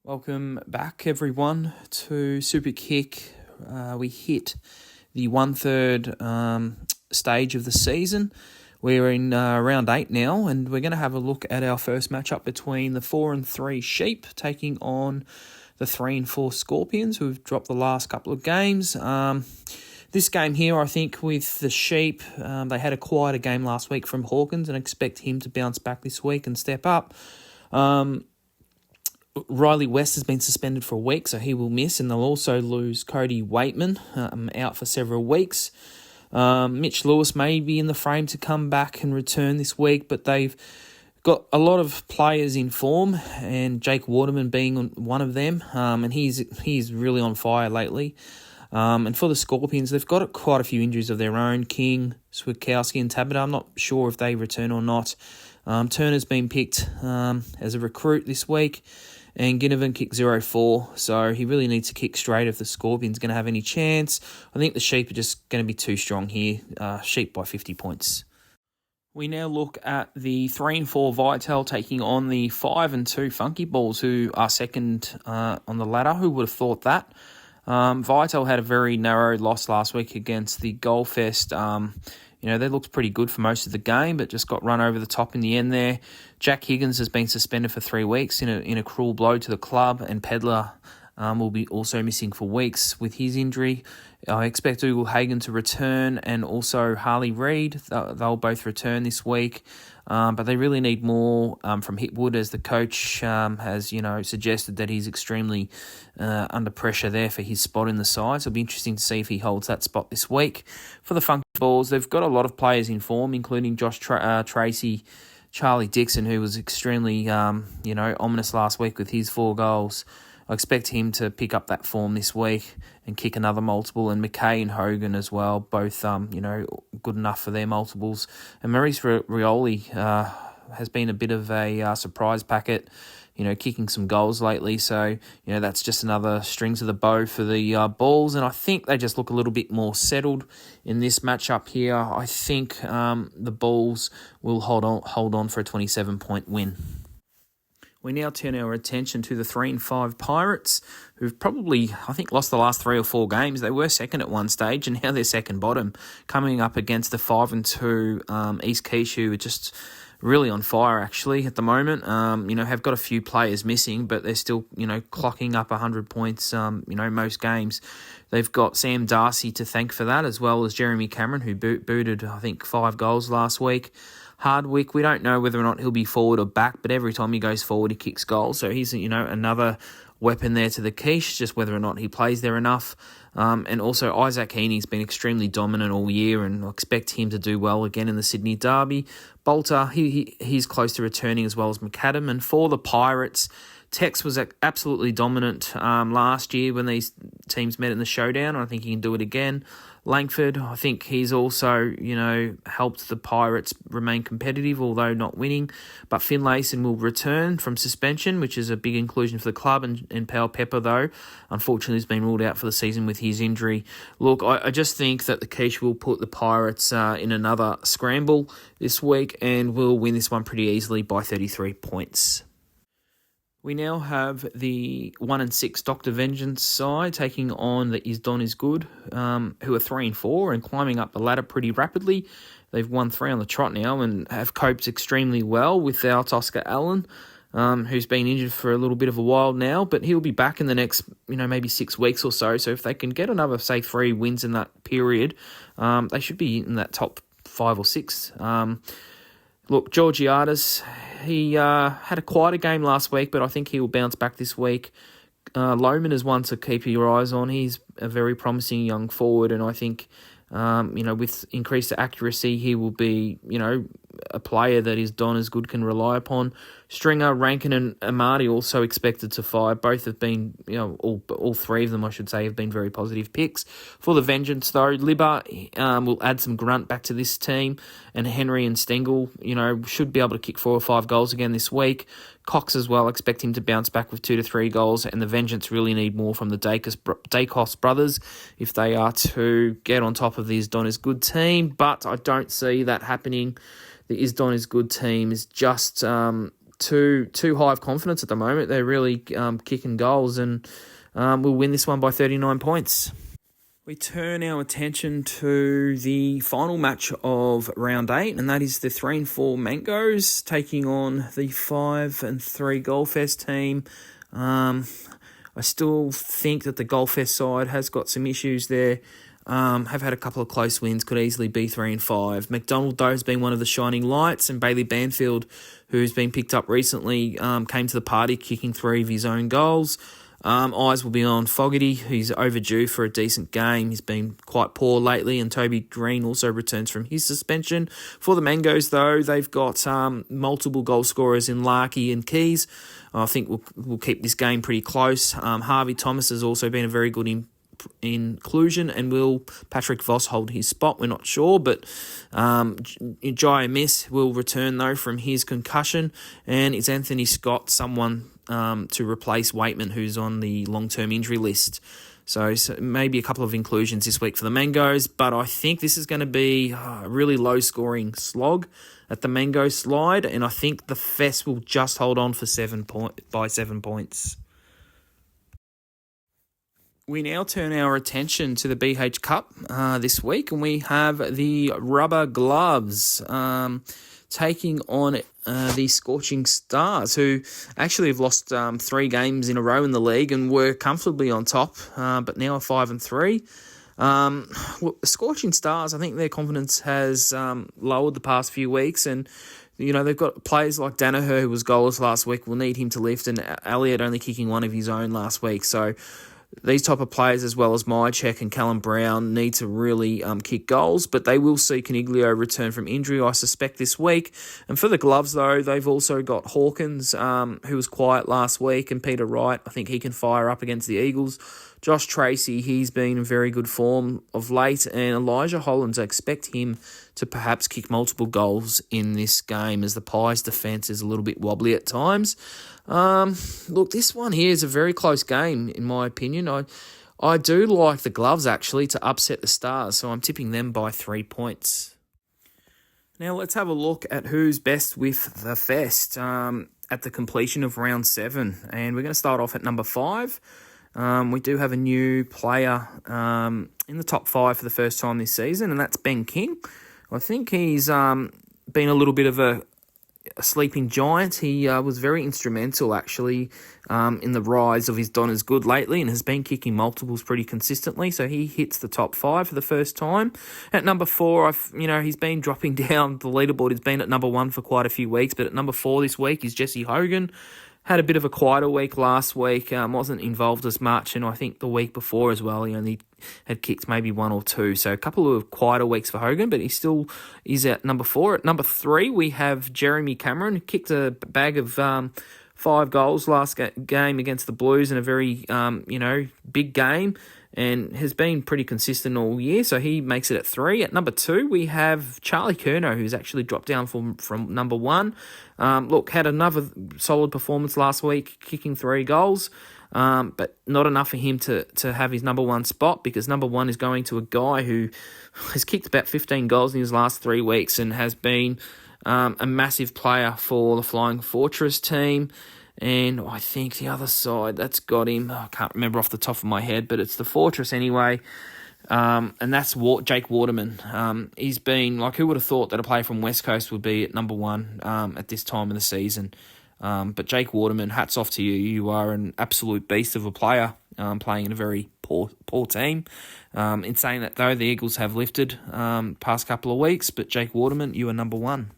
Welcome back, everyone, to Superkick. We hit the one-third stage of the season. We're in round 8 now, and we're going to have a look at our first matchup between the 4 and 3 Sheep taking on the 3 and 4 Scorpions, who've dropped the last couple of games. This game here, I think, with the Sheep, they had a quieter game last week from Hawkins, and I expect him to bounce back this week and step up. Riley West has been suspended for a week, so he will miss, and they'll also lose Cody Waitman, out for several weeks. Mitch Lewis may be in the frame to come back and return this week, but they've got a lot of players in form, and Jake Waterman being one of them, and he's really on fire lately. And for the Scorpions, they've got quite a few injuries of their own. King, Switkowski and Tabata, I'm not sure if they return or not. Turner's been picked as a recruit this week, and Ginnivan kicked 0-4, so he really needs to kick straight if the Scorpions are going to have any chance. I think the Sheep are just going to be too strong here. Sheep by 50 points. We now look at the 3 and 4 Vital taking on the 5 and 2 Funky Balls, who are second on the ladder. Who would have thought that? Vital had a very narrow loss last week against the Goldfest. They looked pretty good for most of the game, but just got run over the top in the end there. Jack Higgins has been suspended for 3 weeks in a cruel blow to the club, and Pedler will be also missing for weeks with his injury. I expect Dougal Hagan to return, and also Harley Reid. They'll both return this week. But they really need more from Hitwood, as the coach has, suggested that he's extremely under pressure there for his spot in the side. So it'll be interesting to see if he holds that spot this week. For the Funky Balls, they've got a lot of players in form, including Josh Tracy, Charlie Dixon, who was extremely, ominous last week with his 4 goals. I expect him to pick up that form this week and kick another multiple, and McKay and Hogan as well, both, good enough for their multiples. And Maurice Rioli has been a bit of a surprise packet, kicking some goals lately. So, that's just another string to the bow for the Balls. And I think they just look a little bit more settled in this matchup here. I think the Balls will hold on for a 27-point win. We now turn our attention to the 3 and 5 Pirates, who've probably, I think, lost the last 3 or 4 games. They were second at one stage, and now they're second bottom, coming up against the 5 and 2 East Quiche, who are just really on fire, actually, at the moment. Have got a few players missing, but they're still, clocking up 100 points, most games. They've got Sam Darcy to thank for that, as well as Jeremy Cameron, who booted, I think, 5 goals last week. Hardwick, we don't know whether or not he'll be forward or back, but every time he goes forward, he kicks goals. So he's, another weapon there to the quiche, just whether or not he plays there enough. And also Isaac Heaney's been extremely dominant all year, and I expect him to do well again in the Sydney Derby. Bolter, he's close to returning, as well as McAdam. And for the Pirates, Tex was absolutely dominant last year when these teams met in the showdown. I think he can do it again. Langford, I think he's also, helped the Pirates remain competitive, although not winning. But Finlayson will return from suspension, which is a big inclusion for the club. And Powell Pepper, though, unfortunately has been ruled out for the season with his injury. Look, I just think that the Quiche will put the Pirates in another scramble this week, and will win this one pretty easily by 33 points. We now have the 1 and 6 Dr. Vengeance side taking on the Is Don Is Good, who are 3 and 4 and climbing up the ladder pretty rapidly. They've won 3 on the trot now and have coped extremely well without Oscar Allen, who's been injured for a little bit of a while now, but he'll be back in the next, maybe 6 weeks or so. So if they can get another, say, 3 wins in that period, they should be in that top 5 or 6. Look, Georgiades, he had a quieter game last week, but I think he will bounce back this week. Lohman is one to keep your eyes on. He's a very promising young forward, and I think, with increased accuracy, he will be, a player that Is Don Is Good can rely upon. Stringer, Rankin and Amadi also expected to fire. Both have been, all 3 of them, I should say, have been very positive picks. For the Vengeance, though, Libba will add some grunt back to this team, and Henry and Stengel, should be able to kick 4 or 5 goals again this week. Cox as well, expect him to bounce back with 2 to 3 goals, and the Vengeance really need more from the Dacos brothers if they are to get on top of the Is Don Is Good team, but I don't see that happening. The Is Don Is Good team is just too high of confidence at the moment. They're really kicking goals, and we'll win this one by 39 points. We turn our attention to the final match of round 8, and that is the 3 and 4 Mangoes taking on the 5 and 3 Goldfest team. I still think that the Goldfest side has got some issues there. Have had a couple of close wins, could easily be 3 and 5. McDonald, though, has been one of the shining lights, and Bailey Banfield, who's been picked up recently, came to the party kicking 3 of his own goals. Eyes will be on Fogarty, who's overdue for a decent game. He's been quite poor lately, and Toby Green also returns from his suspension. For the Mangoes, though, they've got multiple goal scorers in Larkey and Keys. I think we'll keep this game pretty close. Harvey Thomas has also been a very good inclusion, and will Patrick Voss hold his spot? We're not sure, but Jai Miss will return, though, from his concussion, and it's Anthony Scott, someone to replace Waitman, who's on the long-term injury list. So maybe a couple of inclusions this week for the Mangoes, but I think this is going to be a really low-scoring slog at the Mango slide, and I think the Fest will just hold on for 7 points. We now turn our attention to the BH Cup this week, and we have the Rubber Gloves taking on the Scorching Stars, who actually have lost 3 games in a row in the league and were comfortably on top, but now are 5 and 3. The Scorching Stars, I think their confidence has lowered the past few weeks, and they've got players like Danaher, who was goalless last week, will need him to lift, and Elliott only kicking one of his own last week. So these type of players, as well as Mychek and Callum Brown, need to really kick goals, but they will see Coniglio return from injury, I suspect, this week. And for the Gloves, though, they've also got Hawkins, who was quiet last week, and Peter Wright. I think he can fire up against the Eagles. Josh Tracy, he's been in very good form of late, and Elijah Hollands, I expect him to perhaps kick multiple goals in this game, as the Pies' defence is a little bit wobbly at times. Look, this one here is a very close game, in my opinion. I do like the Gloves, actually, to upset the Stars, so I'm tipping them by 3 points. Now, let's have a look at who's best with the Fest at the completion of round 7, and we're going to start off at number 5. We do have a new player in the top 5 for the first time this season, and that's Ben King. I think he's been a little bit of a sleeping giant. He was very instrumental, actually, in the rise of his Donna's Good lately, and has been kicking multiples pretty consistently, so he hits the top 5 for the first time. At number 4, he's been dropping down the leaderboard. He's been at number 1 for quite a few weeks, but at number 4 this week is Jesse Hogan. Had a bit of a quieter week last week, wasn't involved as much, and I think the week before as well, he only had kicked maybe 1 or 2. So a couple of quieter weeks for Hogan, but he still is at number 4. At number 3, we have Jeremy Cameron, who kicked a bag of 5 goals last game against the Blues in a very, big game, and has been pretty consistent all year, so he makes it at 3. At number 2, we have Charlie Curnow, who's actually dropped down from number 1. Had another solid performance last week, kicking 3 goals, but not enough for him to have his number 1 spot, because number 1 is going to a guy who has kicked about 15 goals in his last 3 weeks and has been a massive player for the Flying Fortress team. And I think the other side that's got him, I can't remember off the top of my head, but it's the Fortress anyway. And that's Jake Waterman. He's been, who would have thought that a player from West Coast would be at number 1 at this time of the season. But Jake Waterman, hats off to you. You are an absolute beast of a player, playing in a very poor team. In saying that, though, the Eagles have lifted past couple of weeks, but Jake Waterman, you are number 1.